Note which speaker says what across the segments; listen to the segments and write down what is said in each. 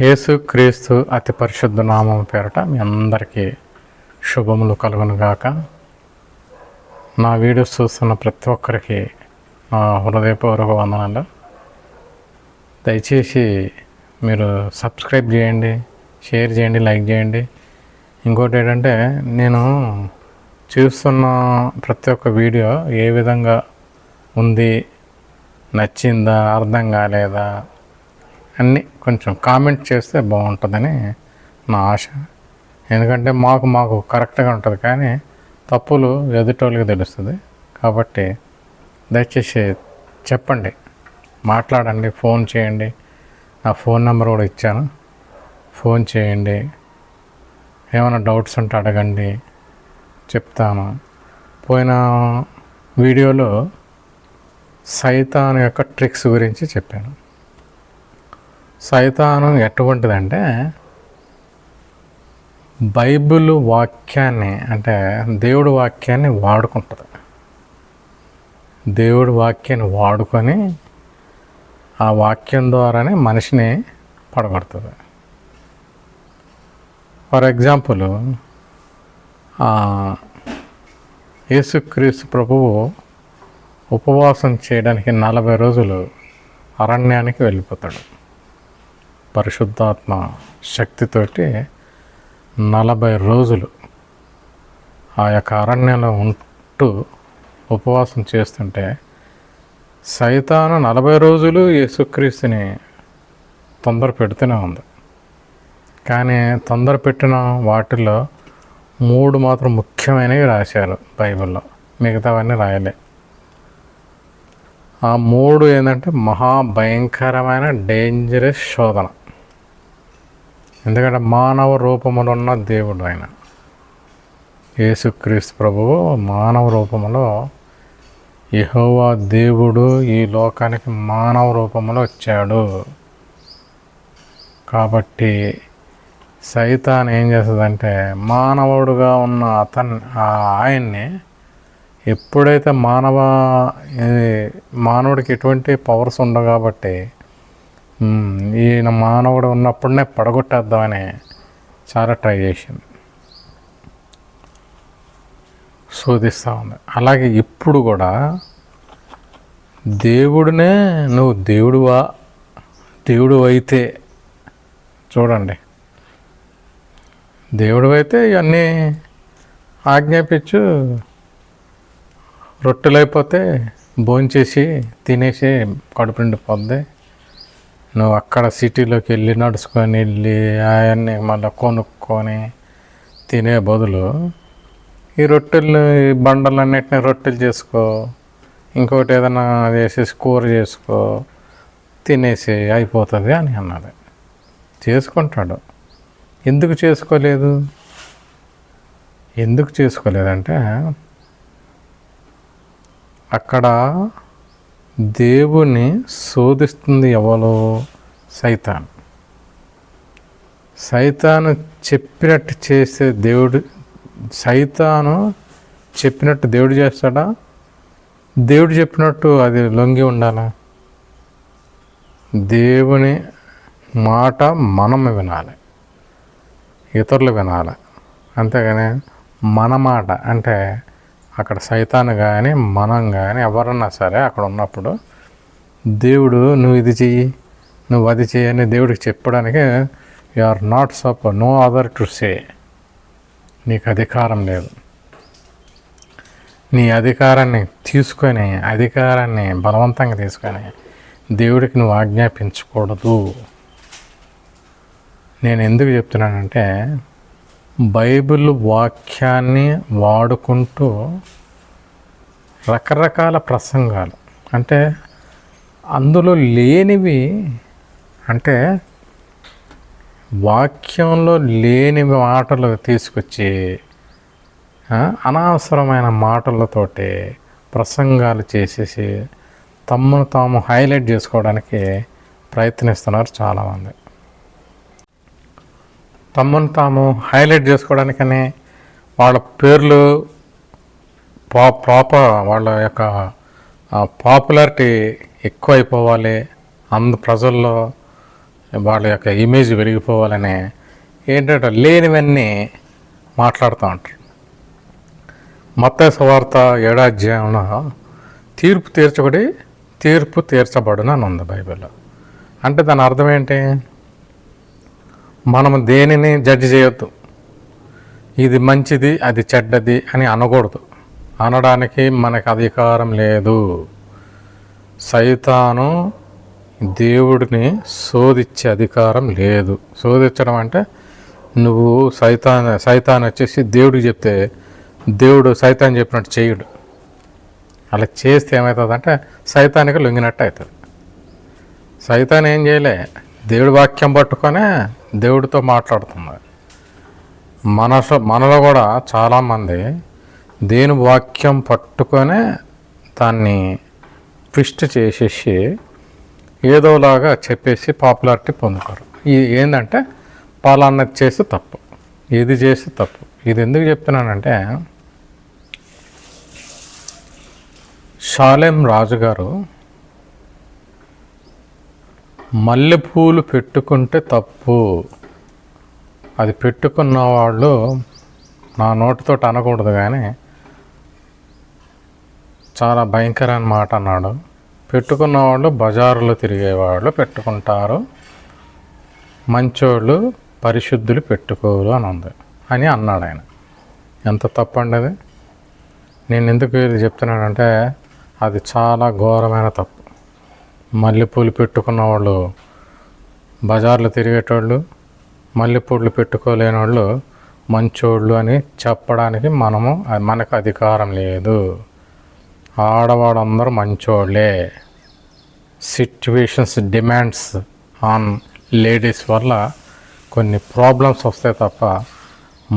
Speaker 1: యేసు క్రీస్తు అతి పరిశుద్ధ నామం పేరట మీ అందరికీ శుభములు కలుగునుగాక. నా వీడియోస్ చూస్తున్న ప్రతి ఒక్కరికి నా హృదయపూర్వక వందనాలు. దయచేసి మీరు సబ్స్క్రైబ్ చేయండి, షేర్ చేయండి, లైక్ చేయండి. ఇంకోటి ఏంటంటే, నేను చూస్తున్న ప్రతి ఒక్క వీడియో ఏ విధంగా ఉంది, నచ్చిందా, అర్థం కాలేదా అన్నీ కొంచెం కామెంట్ చేస్తే బాగుంటుందని నా ఆశ. ఎందుకంటే మాకు కరెక్ట్గా ఉంటుంది, కానీ తప్పులు ఎదుటోళ్ళకి తెలుస్తుంది. కాబట్టి దయచేసి చెప్పండి, మాట్లాడండి, ఫోన్ చేయండి. నా ఫోన్ నెంబర్ కూడా ఇచ్చాను, ఫోన్ చేయండి. ఏమైనా డౌట్స్ ఉంటే అడగండి, చెప్తాను. పోయిన వీడియోలో సైతాను యొక్క ట్రిక్స్ గురించి చెప్పాను. సైతాను ఎటువంటిదంటే, బైబిల్ వాక్యాన్ని, అంటే దేవుడి వాక్యాన్ని వాడుకుంటుంది. దేవుడి వాక్యాన్ని వాడుకొని ఆ వాక్యం ద్వారానే మనిషిని పడగొడుతుంది. ఫర్ ఎగ్జాంపుల్, యేసుక్రీస్తు ప్రభువు ఉపవాసం చేయడానికి 40 రోజులు అరణ్యానికి వెళ్ళిపోతాడు. పరిశుద్ధాత్మ శక్తితోటి 40 రోజులు ఆ యొక్క అరణ్యంలో ఉంటూ ఉపవాసం చేస్తుంటే, సైతాను 40 రోజులు యేసుక్రీస్తుని తొందర పెడుతూనే ఉంది. కానీ తొందర పెట్టిన వాటిల్లో 3 మాత్రం ముఖ్యమైనవి రాశారు బైబిల్లో, మిగతావన్నీ రాయలే. ఆ 3 ఏంటంటే మహాభయంకరమైన డేంజరస్ శోధన. ఎందుకంటే మానవ రూపములో ఉన్న దేవుడు ఆయన యేసుక్రీస్తు ప్రభువు మానవ రూపంలో, యెహోవా దేవుడు ఈ లోకానికి మానవ రూపంలో వచ్చాడు. కాబట్టి సైతాన్ ఏం చేస్తుందంటే, మానవుడుగా ఉన్న ఆయన్ని ఎప్పుడైతే మానవుడికి ఎటువంటి పవర్స్ ఉండవు కాబట్టి, ఈయన మానవుడు ఉన్నప్పుడునే పడగొట్టేద్దామని చాలా ట్రై చేసింది, శోధిస్తూ ఉంది. అలాగే ఇప్పుడు కూడా దేవుడినే, నువ్వు దేవుడు అయితే చూడండి, దేవుడు అయితే ఇవన్నీ ఆజ్ఞాపించు, రొట్టెలు అయిపోతే భోంచేసి తినేసి కడుపు నిండిపోద్ది. నువ్వు అక్కడ సిటీలోకి వెళ్ళి నడుచుకొని వెళ్ళి అవన్నీ మళ్ళీ కొనుక్కొని తినే బదులు ఈ రొట్టెలు, ఈ బండలన్నిటిని రొట్టెలు చేసుకో, ఇంకోటి ఏదైనా చేసేసి కూర చేసుకో, తినేసి అయిపోతుంది అని అన్నది. చేసుకుంటాడు. ఎందుకు చేసుకోలేదంటే, అక్కడ దేవుని శోధిస్తుంది ఎవరో? సైతాను చెప్పినట్టు చేస్తే సైతాను చెప్పినట్టు దేవుడు చేస్తాడా? దేవుడు చెప్పినట్టు అది లొంగి ఉండాలా? దేవుని మాట మనం వినాలి, ఇతరులు వినాలి. అంతేగాని మన మాట అంటే, అక్కడ సైతాను కానీ మనం కానీ ఎవరన్నా సరే అక్కడ ఉన్నప్పుడు దేవుడు నువ్వు ఇది చెయ్యి, నువ్వు అది చెయ్యి అని దేవుడికి చెప్పడానికి you are not suppose, no other to say. నీకు అధికారం లేదు. నీ అధికారాన్ని బలవంతంగా తీసుకొని దేవుడికి నువ్వు ఆజ్ఞాపించకూడదు. నేను ఎందుకు చెప్తున్నానంటే, బైబిల్ వాక్యాన్ని వాడుకుంటూ రకరకాల ప్రసంగాలు, అంటే అందులో లేనివి, అంటే వాక్యంలో లేని మాటలు తీసుకొచ్చి అనవసరమైన మాటలతోటి ప్రసంగాలు చేసేసి తమను తాము హైలైట్ చేసుకోవడానికి ప్రయత్నిస్తున్నారు చాలామంది. తమను తాము హైలైట్ చేసుకోవడానికని వాళ్ళ పేర్లు వాళ్ళ యొక్క పాపులారిటీ ఎక్కువ అయిపోవాలి, ప్రజల్లో వాళ్ళ యొక్క ఇమేజ్ పెరిగిపోవాలని ఏంటంటే లేనివన్నీ మాట్లాడుతూ ఉంటారు. మత్తయి సువార్త 7వ అధ్యాయంలో తీర్పు తీర్చబడి తీర్పు తీర్చబడును అని ఉంది బైబిల్లో. అంటే దాని అర్థం ఏంటి? మనము దేనిని జడ్జి చేయొద్దు, ఇది మంచిది అది చెడ్డది అని అనకూడదు. అనడానికి మనకు అధికారం లేదు. సైతాను దేవుడిని శోధించే అధికారం లేదు. శోధించడం అంటే నువ్వు సైతాన్ వచ్చేసి దేవుడికి చెప్తే దేవుడు సైతాన్ చెప్పినట్టు చేయడు. అలా చేస్తే ఏమవుతుందంటే సైతానికి లొంగినట్టు అవుతుంది. సైతాన్ ఏం చేయలే, దేవుడి వాక్యం పట్టుకొనే దేవుడితో మాట్లాడుతుంది. మనలో కూడా చాలామంది దేని వాక్యం పట్టుకొనే దాన్ని ట్విస్ట్ చేసేసి ఏదోలాగా చెప్పేసి పాపులారిటీ పొందుతారు. ఇది ఏంటంటే పలాన్నది చేసి తప్పు, ఇది చేసి తప్పు. ఇది ఎందుకు చెప్తున్నానంటే షాలేం రాజుగారు మల్లెపూలు పెట్టుకుంటే తప్పు, అది పెట్టుకున్న వాళ్ళు నా నోటితో అనకూడదు కానీ చాలా భయంకరమైన మాట అన్నాడు. పెట్టుకున్న వాళ్ళు బజారులో తిరిగేవాళ్ళు పెట్టుకుంటారు, మంచోళ్ళు పరిశుద్ధులు పెట్టుకోరు అని ఉంది అని అన్నాడు ఆయన. ఎంత తప్పండి అది. నేను ఎందుకు ఇది చెప్తున్నానంటే అది చాలా ఘోరమైన తప్పు. మల్లెపూలు పెట్టుకున్న వాళ్ళు బజార్లో తిరిగేటోళ్ళు, మల్లెపూలు పెట్టుకోలేని వాళ్ళు మంచోళ్ళు అని చెప్పడానికి మనకు అధికారం లేదు. ఆడవాళ్ళందరూ మంచోళ్ళే. సిచ్యువేషన్స్ డిమాండ్స్ ఆన్ లేడీస్ వల్ల కొన్ని ప్రాబ్లమ్స్ వస్తాయి తప్ప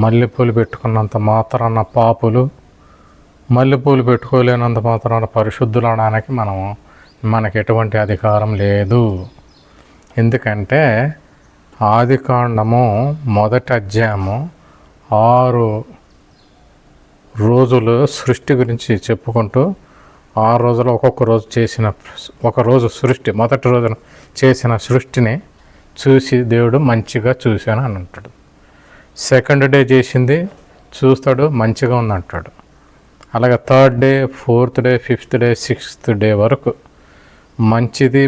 Speaker 1: మల్లెపూలు పెట్టుకున్నంత మాత్రాన పాపులు, మల్లెపూలు పెట్టుకోలేనంత మాత్రాన పరిశుద్ధులు అనడానికి మనకు ఎటువంటి అధికారం లేదు. ఎందుకంటే ఆదికాండము 1వ అధ్యాయము 6 రోజులు సృష్టి గురించి చెప్పుకుంటూ 6 రోజులు ఒక రోజు సృష్టి, మొదటి రోజున చేసిన సృష్టిని చూసి దేవుడు మంచిగా చూశాను అని అంటాడు. సెకండ్ డే చేసింది చూస్తాడు, మంచిగా ఉంది అంటాడు. అలాగే 3rd day, 4th day, 5th day, 6th day వరకు మంచిది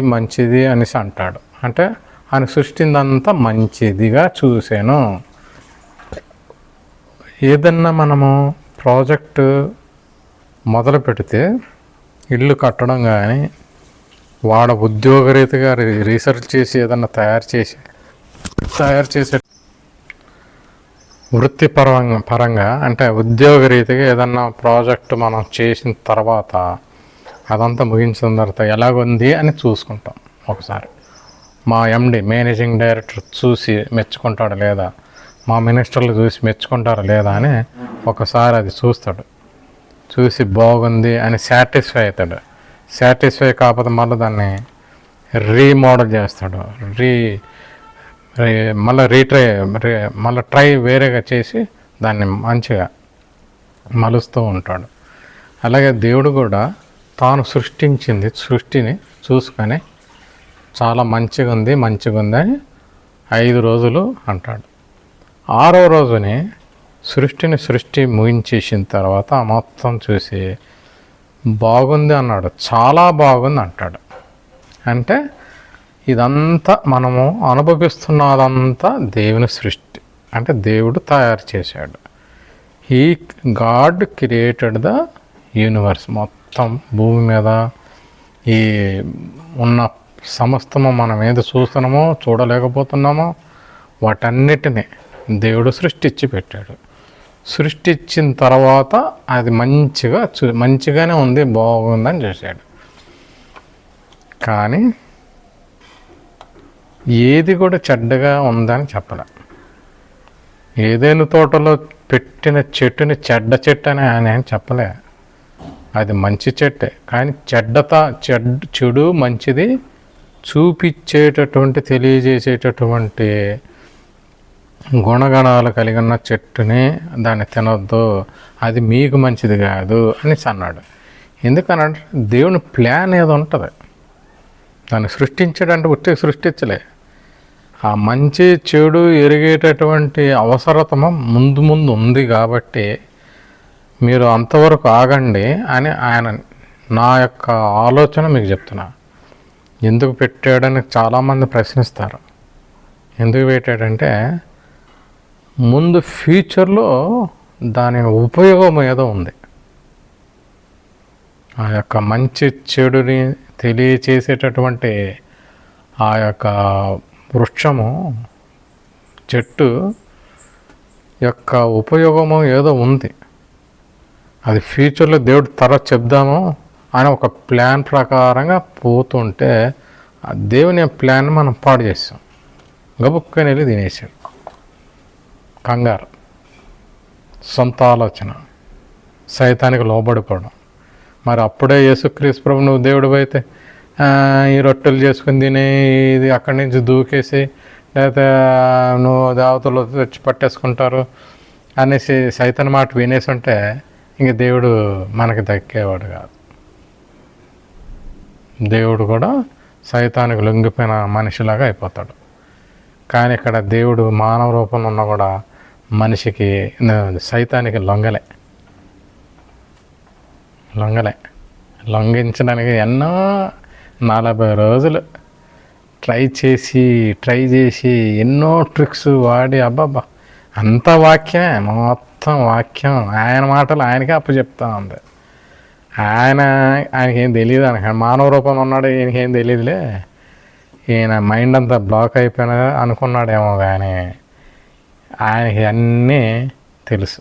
Speaker 1: అనేసి అంటాడు. అంటే ఆయన సృష్టిందంతా మంచిదిగా చూశాను. ఏదన్నా మనము ప్రాజెక్టు మొదలు పెడితే ఇల్లు కట్టడం కానీ ఉద్యోగరీతిగా రీసెర్చ్ చేసి ఏదన్నా తయారు చేసే వృత్తిపరంగా అంటే ఉద్యోగరీతిగా ఏదన్నా ప్రాజెక్టు మనం చేసిన తర్వాత అదంతా ముగించిన తర్వాత ఎలాగుంది అని చూసుకుంటాం. ఒకసారి మా ఎండి మేనేజింగ్ డైరెక్టర్ చూసి మెచ్చుకుంటాడు లేదా, మా మినిస్టర్లు చూసి మెచ్చుకుంటారా లేదా అని ఒకసారి అది చూస్తాడు. చూసి బాగుంది అని సాటిస్ఫై అవుతాడు. సాటిస్ఫై కాకపోతే మళ్ళీ దాన్ని రీమోడల్ చేస్తాడు. మళ్ళీ ట్రై వేరేగా చేసి దాన్ని మంచిగా మలుస్తూ ఉంటాడు. అలాగే దేవుడు కూడా తాను సృష్టించింది సృష్టిని చూసుకొని చాలా మంచిగా ఉంది అని 5 రోజులు అంటాడు. 6వ రోజుని సృష్టి ముగించేసిన తర్వాత మొత్తం చూసి బాగుంది అన్నాడు, చాలా బాగుంది అంటాడు. అంటే ఇదంతా మనము అనుభవిస్తున్నదంతా దేవుని సృష్టి, అంటే దేవుడు తయారు చేశాడు. God created the universe. మొత్తం భూమి మీద ఈ ఉన్న సమస్తము మనం ఏది చూస్తున్నామో చూడలేకపోతున్నామో వాటన్నిటినీ దేవుడు సృష్టించి పెట్టాడు. సృష్టించిన తర్వాత అది మంచిగానే ఉంది, బాగుందని చూశాడు. కానీ ఏది కూడా చెడ్డగా ఉందని చెప్పలే. ఏదైనా తోటలో పెట్టిన చెట్టుని చెడ్డ చెట్టు అని ఆయన చెప్పలే. అది మంచి చెట్టే, కానీ చెడు మంచిది చూపించేటటువంటి తెలియజేసేటటువంటి గుణగణాలు కలిగిన చెట్టుని దాన్ని తినొద్దు, అది మీకు మంచిది కాదు అని అన్నాడు. ఎందుకనంటే దేవుని ప్లాన్ ఏదో ఉంటుంది. దాన్ని సృష్టించాడంటే ఉట్టిగా సృష్టించలే. ఆ మంచి చెడు ఎరిగేటటువంటి అవసరత ముందు ముందు ఉంది కాబట్టి మీరు అంతవరకు ఆగండి అని ఆయన నా యొక్క ఆలోచన మీకు చెప్తున్నా. ఎందుకు పెట్టాడని చాలామంది ప్రశ్నిస్తారు. ఎందుకు పెట్టాడంటే ముందు ఫ్యూచర్లో దాని ఉపయోగం ఏదో ఉంది. ఆ యొక్క మంచి చెడుని తెలియచేసేటటువంటి ఆ యొక్క వృక్షము చెట్టు యొక్క ఉపయోగము ఏదో ఉంది. అది ఫ్యూచర్లో దేవుడు తర్వాత చెప్దాము అని ఒక ప్లాన్ ప్రకారంగా పోతుంటే ఆ దేవుని ప్లాన్ మనం పాడు చేస్తాం. గబుక్కని వెళ్ళి తినేసాడు. కంగారు, సొంత ఆలోచన, సైతానికి లోబడిపోవడం. మరి అప్పుడే యేసుక్రీస్తు ప్రభు నువ్వు దేవుడు అయితే ఈ రొట్టెలు చేసుకుని తిని ఇది అక్కడి నుంచి దూకేసి లేకపోతే నువ్వు దేవతలు తెచ్చి పట్టేసుకుంటారు అనేసి సైతాన్ మాట వినేసి ఉంటే ఇంక దేవుడు మనకి దక్కేవాడు కాదు. దేవుడు కూడా సైతానికి లొంగిపోయిన మనిషిలాగా అయిపోతాడు. కానీ ఇక్కడ దేవుడు మానవ రూపంలో ఉన్న కూడా మనిషికి సైతానికి లొంగించడానికి ఎన్నో 40 రోజులు ట్రై చేసి ఎన్నో ట్రిక్స్ వాడి అబ్బాబ్బా అంత వాక్యమే, మొత్తం వాక్యం ఆయన మాటలు ఆయనకే అప్పచెప్తా ఉంది. ఆయనకేం తెలియదు, ఆయన మానవ రూపంలో ఉన్నాడు, ఈయనకేం తెలియదులే, ఈయన మైండ్ అంతా బ్లాక్ అయిపోయినా అనుకున్నాడేమో. కానీ ఆయనకి అన్నీ తెలుసు.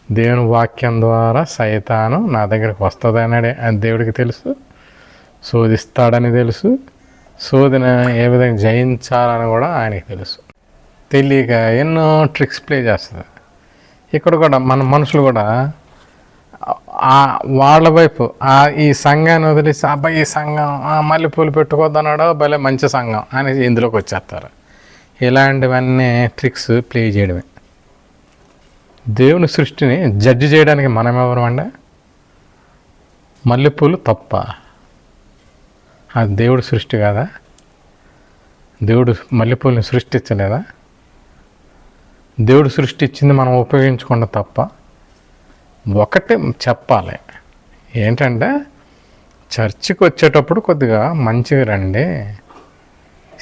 Speaker 1: దేవుని వాక్యం ద్వారా సైతాను నా దగ్గరికి వస్తుందనే దేవుడికి తెలుసు, శోధిస్తాడని తెలుసు, శోధన ఏ విధంగా జయించాలని కూడా ఆయనకి తెలుసు. తెలియక ఎన్నో ట్రిక్స్ ప్లే చేస్తుంది. ఇక్కడ కూడా మన మనుషులు కూడా వాళ్ళ వైపు ఈ సంఘాన్ని వదిలేసి అబ్బాయి ఈ సంఘం మల్లెపూలు పెట్టుకోద్దన్నాడో భలే మంచి సంఘం అని ఇందులోకి వచ్చేస్తారు. ఇలాంటివన్నీ ట్రిక్స్ ప్లే చేయడమే. దేవుని సృష్టిని జడ్జి చేయడానికి మనం ఎవరు అండి? మల్లెపూలు తప్ప? అది దేవుడు సృష్టి కాదా? దేవుడు మల్లెపూలని సృష్టించలేదా? దేవుడు సృష్టించింది మనం ఉపయోగించకుండా తప్ప? ఒకటి చెప్పాలి ఏంటంటే చర్చికి వచ్చేటప్పుడు కొద్దిగా మంచిగా రండి,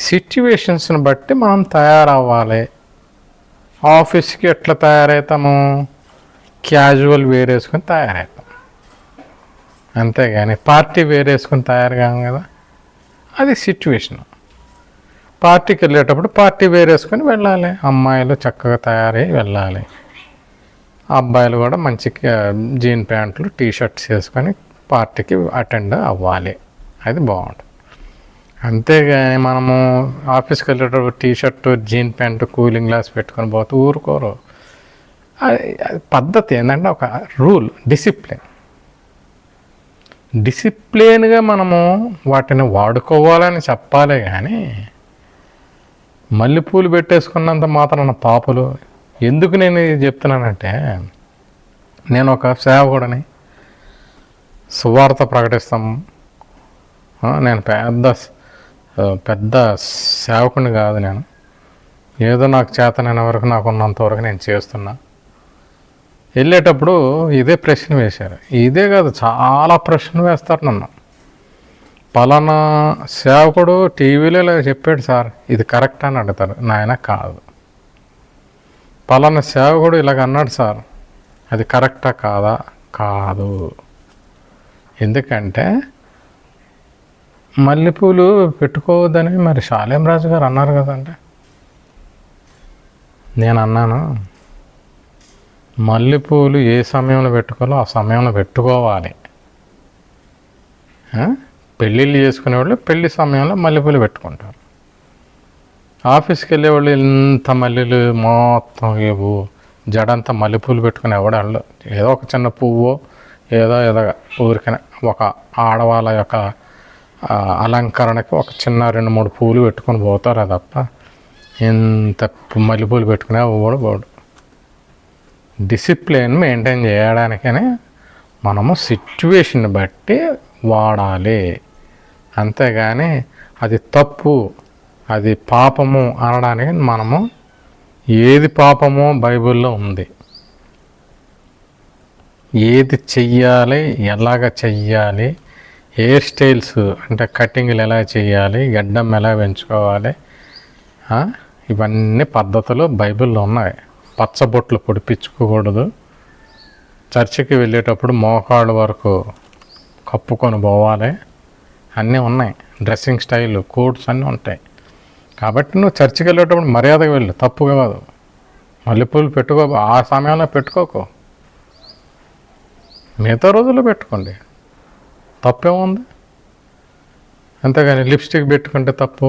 Speaker 1: సిట్యువేషన్స్ని బట్టి మనం తయారవ్వాలి. ఆఫీస్కి ఎట్లా తయారవుతాము? క్యాజువల్ వేర్ వేసుకొని తయారవుతాం, అంతేగాని పార్టీ వేర్ వేసుకొని తయారు కాము కదా. అది సిట్యువేషన్. పార్టీకి వెళ్ళేటప్పుడు పార్టీ వేర్ వేసుకొని వెళ్ళాలి. అమ్మాయిలు చక్కగా తయారై వెళ్ళాలి, అబ్బాయిలు కూడా మంచి జీన్ ప్యాంట్లు టీషర్ట్స్ వేసుకొని పార్టీకి అటెండ్ అవ్వాలి. అది బాగుంటుంది. అంతేగాని మనము ఆఫీస్కి వెళ్ళేటప్పుడు T shirt jean pant cooling glass పెట్టుకొని పోతే ఊరుకోరు. అది పద్ధతి ఏంటంటే ఒక రూల్, డిసిప్లిన్గా మనము వాటిని వాడుకోవాలని చెప్పాలి. కానీ మల్లెపూలు పెట్టేసుకున్నంత మాత్రాన పాపలు ఎందుకు నేను ఇది చెప్తున్నానంటే, నేను ఒక సేవకుడిని, సువార్త ప్రకటిస్తాము. నేను పెద్ద సేవకుని కాదు. నేను ఏదో నాకు చేతనైన వరకు నాకు ఉన్నంత వరకు నేను చేస్తున్నా. వెళ్ళేటప్పుడు ఇదే ప్రశ్న వేశారు. ఇదే కాదు, చాలా ప్రశ్నలు వేస్తారు నన్ను. పలానా సేవకుడు టీవీలో ఇలా చెప్పాడు సార్, ఇది కరెక్ట్ అని అడుగుతారు. నాయన కాదు. పలానా సేవకుడు ఇలాగ అన్నాడు సార్, అది కరెక్టా కాదా? కాదు. ఎందుకంటే మల్లెపూలు పెట్టుకోవద్దని మరి షాలేం రాజు గారు అన్నారు కదంటే, నేను అన్నాను మల్లెపూలు ఏ సమయంలో పెట్టుకోవాలో ఆ సమయంలో పెట్టుకోవాలి. పెళ్ళిళ్ళు చేసుకునేవాళ్ళు పెళ్లి సమయంలో మల్లెపూలు పెట్టుకుంటారు. ఆఫీస్కి వెళ్ళేవాళ్ళు ఇంత మల్లెలు మొత్తం ఏవో జడంతా మల్లెపూలు పెట్టుకుని ఎవడాళ్ళు ఏదో ఒక చిన్న పువ్వు ఏదో ఊరికనే ఒక ఆడవాళ్ళ యొక్క అలంకరణకి ఒక చిన్న 2-3 పూలు పెట్టుకొని పోతారు. అది తప్ప ఇంత మల్లెపూలు పెట్టుకునే పోడు. డిసిప్లిన్ మెయింటైన్ చేయడానికనే మనము సిచ్యువేషన్ బట్టి వాడాలి. అంతేగాని అది తప్పు అది పాపము అనడానికి మనము ఏది పాపమో బైబిల్లో ఉంది. ఏది చెయ్యాలి, ఎలాగ చెయ్యాలి, హెయిర్ స్టైల్స్ అంటే కటింగ్లు ఎలా చేయాలి, గడ్డం ఎలా పెంచుకోవాలి, ఇవన్నీ పద్ధతులు బైబిల్లో ఉన్నాయి. పచ్చబొట్లు పొడిపించుకోకూడదు, చర్చికి వెళ్ళేటప్పుడు మోకాళ్ళ వరకు కప్పుకొని పోవాలి, అన్నీ ఉన్నాయి. డ్రెస్సింగ్ స్టైల్, కోడ్స్ అన్నీ ఉంటాయి. కాబట్టి నువ్వు చర్చికి వెళ్ళేటప్పుడు మర్యాదగా వెళ్ళు, తప్పు కాదు. మల్లెపూలు పెట్టుకో, ఆ సమయంలో పెట్టుకోకు, మిగతా రోజుల్లో పెట్టుకోండి, తప్పేముంది. అంతేగాని లిప్స్టిక్ పెట్టుకుంటే తప్పు,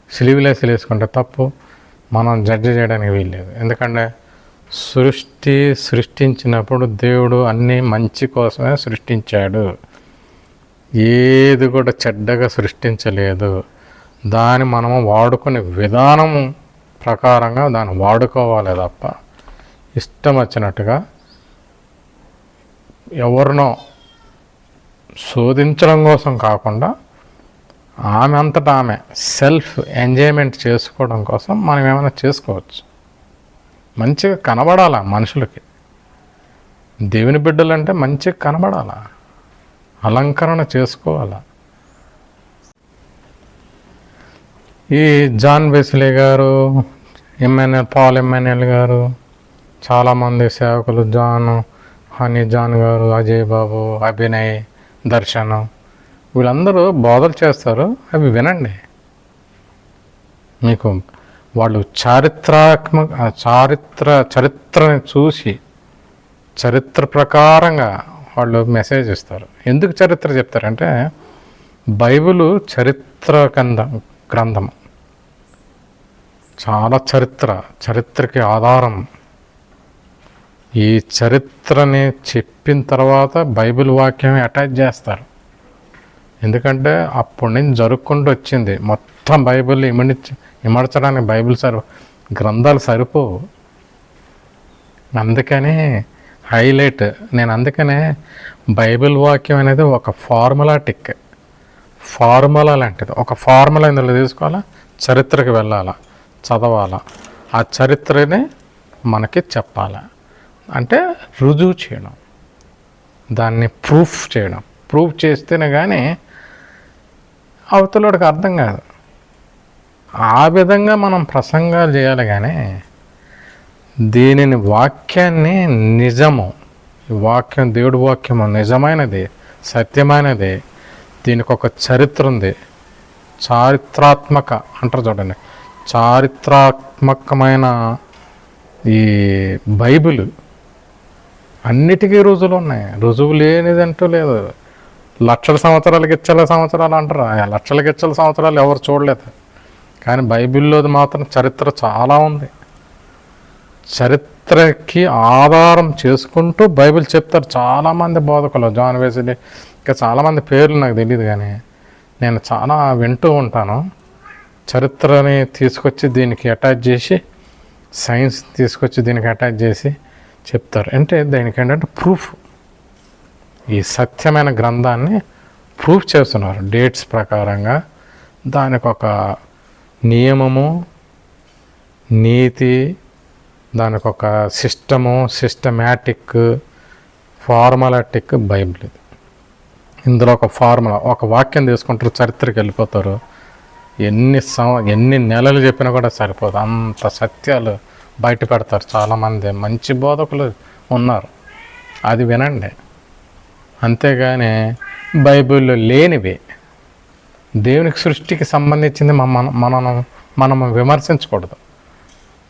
Speaker 1: స్లీవ్లెస్ వేసుకుంటే తప్పు. మనం జడ్జి చేయడానికి వీల్లేదు. ఎందుకంటే సృష్టించినప్పుడు దేవుడు అన్నీ మంచి కోసమే సృష్టించాడు, ఏది కూడా చెడ్డగా సృష్టించలేదు. దాన్ని మనము వాడుకునే విధానము ప్రకారంగా దాన్ని వాడుకోవాలి తప్ప ఇష్టం వచ్చినట్టుగా ఎవరినో శోధించడం కోసం కాకుండా ఆమె అంతటా ఆమె సెల్ఫ్ ఎంజాయ్మెంట్ చేసుకోవడం కోసం మనం ఏమైనా చేసుకోవచ్చు. మంచిగా కనబడాలా మనుషులకి. దేవుని బిడ్డలంటే మంచిగా కనబడాలా, అలంకరణ చేసుకోవాలా. ఈ జాన్ వెస్లీ గారు, పాల్ ఎమ్మాన్యుయల్ గారు, చాలామంది సేవకులు, జాన్ గారు, అజయ్ బాబు, అభినయ్, దర్శన్, వీళ్ళందరూ బోధలు చేస్తారు. అవి వినండి. మీకు వాళ్ళు చరిత్రని చూసి చరిత్ర ప్రకారంగా వాళ్ళు మెసేజ్ ఇస్తారు. ఎందుకు చరిత్ర చెప్తారంటే బైబిలు చరిత్ర గ్రంథం, చాలా చరిత్రకి ఆధారం. ఈ చరిత్రని చెప్పిన తర్వాత బైబిల్ వాక్యం అటాచ్ చేస్తారు. ఎందుకంటే అప్పటి నుంచి జరుపుకుంటూ వచ్చింది. మొత్తం బైబిల్ ఇమర్చడానికి గ్రంథాలు సరిపోవు. అందుకని హైలైట్ అందుకనే బైబిల్ వాక్యం అనేది ఒక ఫార్ములా లాంటిది. ఒక ఫార్ములా ఇందులో తీసుకోవాలా, చరిత్రకు వెళ్ళాలా, చదవాలా, ఆ చరిత్రని మనకి చెప్పాలా. అంటే రుజువు చేయడం, దాన్ని ప్రూఫ్ చేయడం. ప్రూఫ్ చేస్తేనే కానీ అవతలవాడికి అర్థం కాదు. ఆ విధంగా మనం ప్రసంగాలు చేయాలి. కానీ దీనిని వాక్యాన్ని నిజము, ఈ వాక్యం దేవుడి వాక్యము నిజమైనది, సత్యమైనది. దీనికి ఒక చరిత్ర ఉంది, చారిత్రాత్మక అంటారు చూడండి, చారిత్రాత్మకమైన ఈ బైబిల్ అన్నిటికీ రుజువులు ఉన్నాయి. రుజువు లేనిదంటూ లేదు. లక్షల సంవత్సరాలు గిచ్చల సంవత్సరాలు అంటారు, లక్షల గిచ్చల సంవత్సరాలు ఎవరు చూడలేదు. కానీ బైబిల్లోది మాత్రం చరిత్ర చాలా ఉంది. చరిత్రకి ఆధారం చేసుకుంటూ బైబిల్ చెప్తారు చాలామంది బోధకులు. జాన్ వెస్లీ, ఇంకా చాలామంది పేర్లు నాకు తెలియదు, కానీ నేను చాలా వింటూ ఉంటాను. చరిత్రని తీసుకొచ్చి దీనికి అటాచ్ చేసి, సైన్స్ తీసుకొచ్చి దీనికి అటాచ్ చేసి చెప్తారు. అంటే దానికి ఏంటంటే ప్రూఫ్, ఈ సత్యమైన గ్రంథాన్ని ప్రూఫ్ చేస్తున్నారు డేట్స్ ప్రకారంగా. దానికి ఒక నియమము, నీతి, దానికి ఒక సిస్టమాటిక్, ఫార్మలాటిక్ బైబిల్ ఇది. ఇందులో ఒక ఫార్ములా, ఒక వాక్యం తీసుకుంటారు, చరిత్రకి వెళ్ళిపోతారు. ఎన్ని నెలలు చెప్పినా కూడా సరిపోదు, అంత సత్యాలు బయట పెడతారు. చాలామంది మంచి బోధకులు ఉన్నారు, అది వినండి. అంతేగాని బైబిల్లో లేనివి, దేవునికి సృష్టికి సంబంధించింది మనం విమర్శించకూడదు.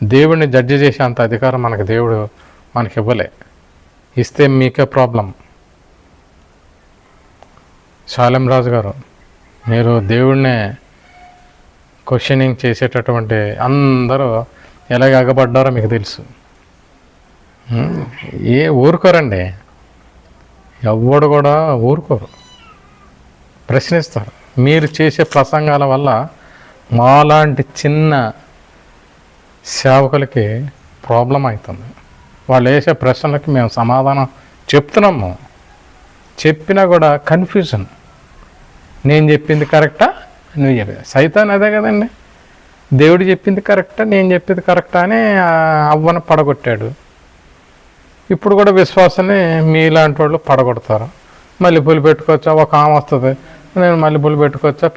Speaker 1: దేవుడిని జడ్జి చేసే అంత అధికారం దేవుడు మనకి ఇవ్వలే. ఇస్తే మీకే ప్రాబ్లం. శాలెం రాజు గారు, మీరు దేవుడినే క్వశ్చనింగ్ చేసేటటువంటి అందరూ ఎలాగ అగబడ్డారో మీకు తెలుసు. ఊరుకోరండి, ఎవడు కూడా ఊరుకోరు, ప్రశ్నిస్తారు. మీరు చేసే ప్రసంగాల వల్ల మాలాంటి చిన్న సేవకులకి ప్రాబ్లం అవుతుంది. వాళ్ళు వేసే ప్రశ్నలకి మేము సమాధానం చెప్తున్నాము, చెప్పినా కూడా కన్ఫ్యూజన్. నేను చెప్పింది కరెక్టా, నువ్వు చెప్పేది సైతాన్ అదే కదండి. దేవుడు చెప్పింది కరెక్టా, నేను చెప్పింది కరెక్టా అని అవ్వను పడగొట్టాడు. ఇప్పుడు కూడా విశ్వాసాన్ని మీలాంటి వాళ్ళు పడగొడతారు. మల్లెపూలు పెట్టుకోవచ్చా, ఒక ఆమె వస్తుంది, నేను మల్లెపూలు పెట్టుకోవచ్చా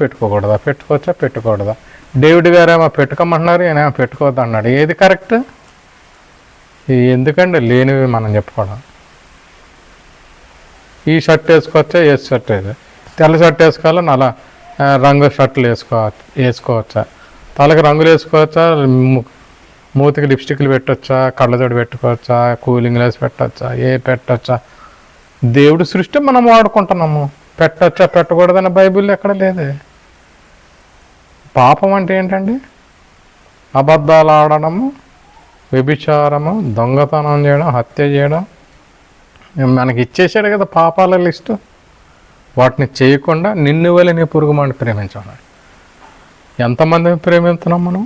Speaker 1: పెట్టుకోకూడదా. డేవిడ్ గారేమో పెట్టుకోమంటున్నారు, ఈయనేమో పెట్టుకోవద్దు అన్నాడు. ఏది కరెక్ట్? ఎందుకండి లేనివి మనం చెప్పుకోవడం. ఈ షర్ట్ వేసుకోవచ్చా, షర్ట్ వేసి తెల్ల షర్ట్ వేసుకోవాలా, నల్ల రంగు షర్ట్లు వేసుకోవచ్చా, తలకి రంగులు వేసుకోవచ్చా, మూతికి లిప్స్టిక్లు పెట్టవచ్చా, కళ్ళజోడు పెట్టుకోవచ్చా, కూలింగ్ గ్లాస్ పెట్టవచ్చా, పెట్టవచ్చా? దేవుడు సృష్టి మనం వాడుకుంటున్నాము. పెట్టవచ్చా పెట్టకూడదని బైబిల్లో ఎక్కడ లేదే. పాపం అంటే ఏంటండి? అబద్ధాలు ఆడడము, వ్యభిచారము, దొంగతనం చేయడం, హత్య చేయడం. మనకి ఇచ్చేసాడు కదా పాపాల లిస్టు. వాటిని చేయకుండా నిన్ను వల్ల నీ పొరుగు వాడిని ప్రేమించాలి. ఎంతమందిని ప్రేమిస్తున్నాం మనం?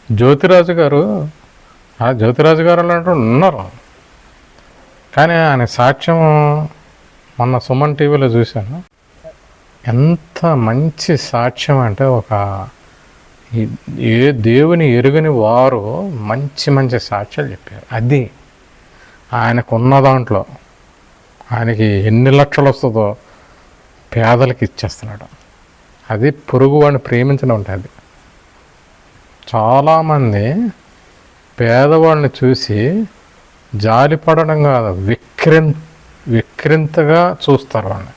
Speaker 1: జ్యోతిరాజు గారు అలాంటి ఉన్నారు, కానీ ఆయన సాక్ష్యం మొన్న సుమన్ టీవీలో చూశాను. ఎంత మంచి సాక్ష్యం అంటే, ఏ దేవుని ఎరుగని వారు మంచి మంచి సాక్ష్యాలు చెప్పారు. అది ఆయనకున్న దాంట్లో ఆయనకి ఎన్ని లక్షలు వస్తుందో పేదలకు ఇచ్చేస్తున్నాడు. అది పొరుగు వాడిని ప్రేమించడం ఉంటుంది. చాలామంది పేదవాళ్ళని చూసి జాలిపడడం కాదు, విక్రింతగా చూస్తారు, వాళ్ళని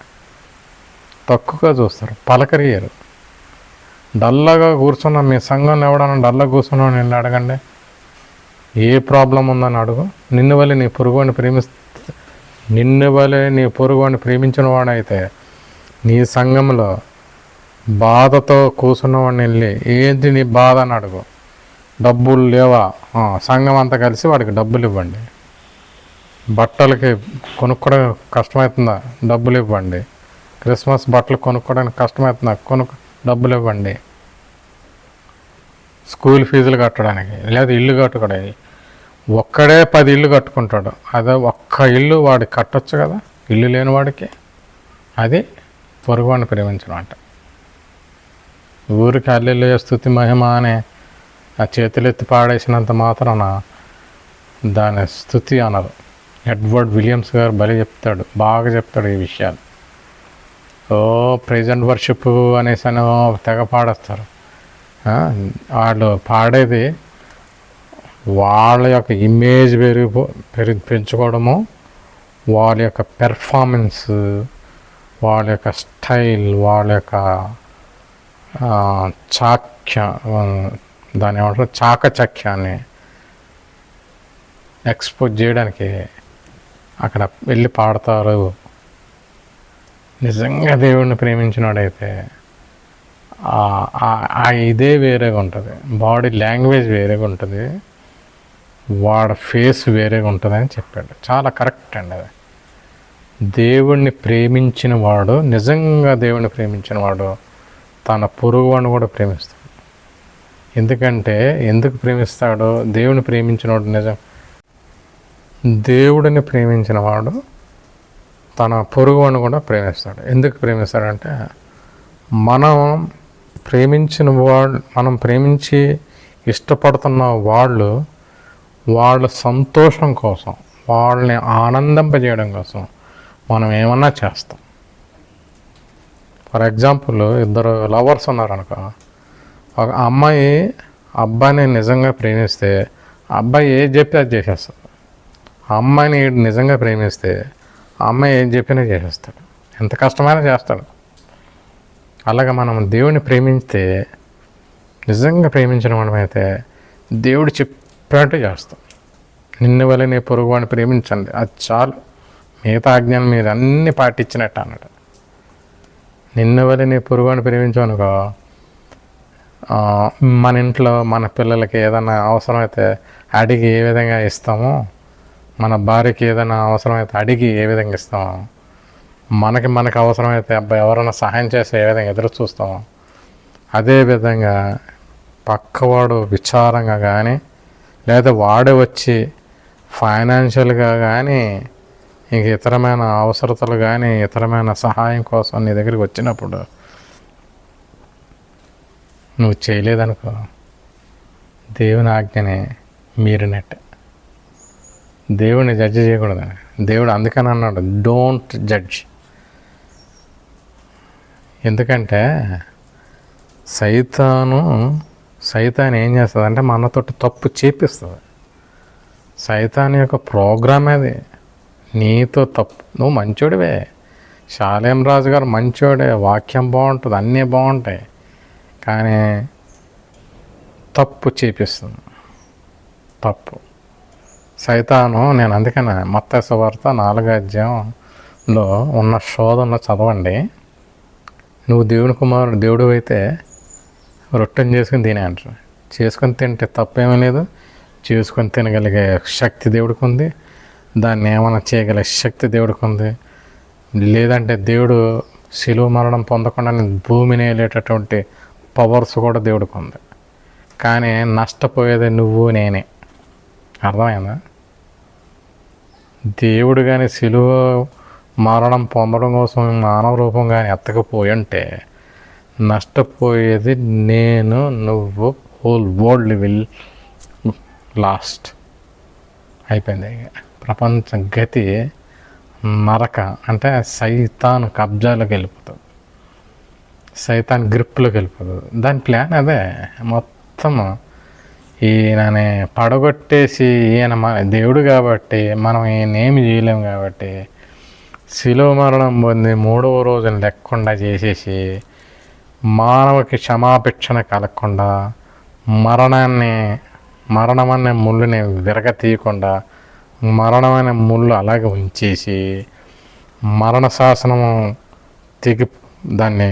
Speaker 1: తక్కువగా చూస్తారు, పలకరియరు. డల్లాగా కూర్చున్న మీ సంఘంలో ఎవడన్నా డల్లాగా కూర్చున్నావు నిన్ను అడగండి, ఏ ప్రాబ్లం ఉందని అడుగు. నిన్ను వల్ల నీ పొరుగువాడిని ప్రేమించిన వాడైతే నీ సంఘంలో బాధతో కూర్చున్నవాడిని వెళ్ళి ఏంటి నీ బాధ అని అడుగు. డబ్బులు లేవా? సంఘం అంతా కలిసి వాడికి డబ్బులు ఇవ్వండి. బట్టలకి కొనుక్కోవడం కష్టమవుతుందా? డబ్బులు ఇవ్వండి. క్రిస్మస్ బట్టలు కొనుక్కోవడానికి కష్టమవుతుందా? డబ్బులు ఇవ్వండి. స్కూల్ ఫీజులు కట్టడానికి, లేదా ఇల్లు కట్టుకోవడానికి. ఒక్కడే 10 ఇల్లు కట్టుకుంటాడు, అదే ఒక్క ఇల్లు వాడికి కట్టొచ్చు కదా, ఇల్లు లేని వాడికి. అది పొరుగువాడిని ప్రేమించడం అంట. ఊరికి హల్లెలూయా స్తుతి మహిమ అని ఆ చేతులెత్తి పాడేసినంత మాత్రాన దాని స్తుతి అనరు. ఎడ్వర్డ్ విలియమ్స్ గారు బాగా చెప్తాడు ఈ విషయాలు. ప్రెజెంట్ వర్షిప్ అనేసి తెగ పాడేస్తారు. వాళ్ళు పాడేది వాళ్ళ యొక్క ఇమేజ్ పెంచుకోవడము, వాళ్ళ యొక్క పెర్ఫార్మెన్స్, వాళ్ళ యొక్క స్టైల్, వాళ్ళ యొక్క దాని ఏమంటారు చాకచక్యాన్ని ఎక్స్పోజ్ చేయడానికి అక్కడ వెళ్ళి పాడతారు. నిజంగా దేవుడిని ప్రేమించినోడైతే ఇదే వేరేగా ఉంటుంది, బాడీ లాంగ్వేజ్ వేరేగా ఉంటుంది, వాడి ఫేస్ వేరేగా ఉంటుంది అని చెప్పాడు. చాలా కరెక్ట్ అండి అది. దేవుణ్ణి ప్రేమించిన వాడు, నిజంగా దేవుణ్ణి ప్రేమించిన వాడు తన పొరుగువాడిని కూడా ప్రేమిస్తాడు. ఎందుకు ప్రేమిస్తాడు? దేవుని ప్రేమించినవాడు దేవుడిని ప్రేమించిన వాడు తన పొరుగువాడిని కూడా ప్రేమిస్తాడు. ఎందుకు ప్రేమిస్తాడంటే, మనం ప్రేమించి ఇష్టపడుతున్న వాళ్ళ సంతోషం కోసం, వాళ్ళని ఆనందింపజేయడం కోసం మనం ఏమన్నా చేస్తాం. ఫర్ ఎగ్జాంపుల్, 2 లవర్స్ ఉన్నారనుకో, ఒక అమ్మాయి అబ్బాయిని నిజంగా ప్రేమిస్తే అబ్బాయి ఏది చెప్తే అది చేసేస్తాడు. ఆ అమ్మాయిని నిజంగా ప్రేమిస్తే ఆ అమ్మాయి ఏం చెప్పినా చేసేస్తాడు, ఎంత కష్టమైనా చేస్తాడు. అలాగే మనం దేవుని ప్రేమిస్తే, నిజంగా ప్రేమించిన మనమైతే దేవుడు చెప్పినట్టు చేస్తాం. నిన్ను వల్ల నీ పొరుగువాడిని ప్రేమించండి, అది చాలు, మిగతా ఆజ్ఞలు మీరు అన్నీ పాటించినట్టు అన్నాడు. నిన్ను వల్ల నీ పొరుగువాడిని ప్రేమించానుకో, మన ఇంట్లో మన పిల్లలకి ఏదైనా అవసరమైతే అడిగి ఏ విధంగా ఇస్తామో, మన భార్యకి ఏదైనా అవసరమైతే అడిగి ఏ విధంగా ఇస్తామో, మనకి అవసరమైతే అబ్బాయి ఎవరైనా సహాయం చేస్తే ఏ విధంగా ఎదురు చూస్తామో, అదేవిధంగా పక్కవాడు విచారంగా కానీ లేదా వాడే వచ్చి ఫైనాన్షియల్గా కానీ ఇంక ఇతరమైన అవసరతలు కానీ ఇతరమైన సహాయం కోసం నీ దగ్గరికి వచ్చినప్పుడు నువ్వు చేయలేదనుకో, దేవుని ఆజ్ఞని మీరినట్టే. దేవుడిని జడ్జి చేయకూడదని దేవుడు అందుకని అన్నాడు, డోంట్ జడ్జ్. ఎందుకంటే సైతాన్ ఏం చేస్తుంది అంటే మనతో తప్పు చేపిస్తుంది. సైతాన్ యొక్క ప్రోగ్రామ్ అది. నీతో తప్పు, నువ్వు మంచోడివే, షాలేం రాజు గారు మంచోడే, వాక్యం బాగుంటుంది, అన్నీ బాగుంటాయి, కానీ తప్పు చేపిస్తుంది. తప్పు సైతాను. నేను అందుకని మత్తయి సువార్త 4వ అధ్యాయంలో ఉన్న శోధనలో చదవండి. నువ్వు దేవుని కుమారుడు, దేవుడు అయితే రొట్టెని చేసుకుని తినే అంటారు. చేసుకొని తింటే తప్పేమీ లేదు. చేసుకొని తినగలిగే శక్తి దేవుడికి ఉంది. దాన్ని ఏమైనా చేయగలిగే శక్తి దేవుడికి ఉంది. లేదంటే దేవుడు శిలువ మరణం పొందకుండా భూమిని వెళ్ళేటటువంటి పవర్స్ కూడా దేవుడికి ఉంది. కానీ నష్టపోయేది నువ్వు నేనే. అర్థమైందా? దేవుడు కానీ శిలువ మరణం పొందడం కోసం మానవ రూపం కానీ ఎత్తకపోయి ఉంటే నష్టపోయేది నేను, నువ్వు, హోల్ వరల్డ్ విల్ లాస్ట్. అయిపోయింది. ప్రపంచ గతి నరక, అంటే సైతాన్ కబ్జాలోకి వెళ్ళిపోతుంది, సైతాన్ గ్రిప్లోకి వెళ్ళిపోతుంది. దాని ప్లాన్ అదే మొత్తం. ఈయనని పడగొట్టేసి, ఈయన మన దేవుడు కాబట్టి మనం ఈయనేమి చేయలేము కాబట్టి శిలువ మరణం పొంది 3వ రోజున లేకుండా చేసేసి మానవకి క్షమాభిక్షణ కలగకుండా మరణమనే ముళ్ళుని విరగతీయకుండా మరణమైన ముళ్ళు అలాగే ఉంచేసి మరణ శాసనము దాన్ని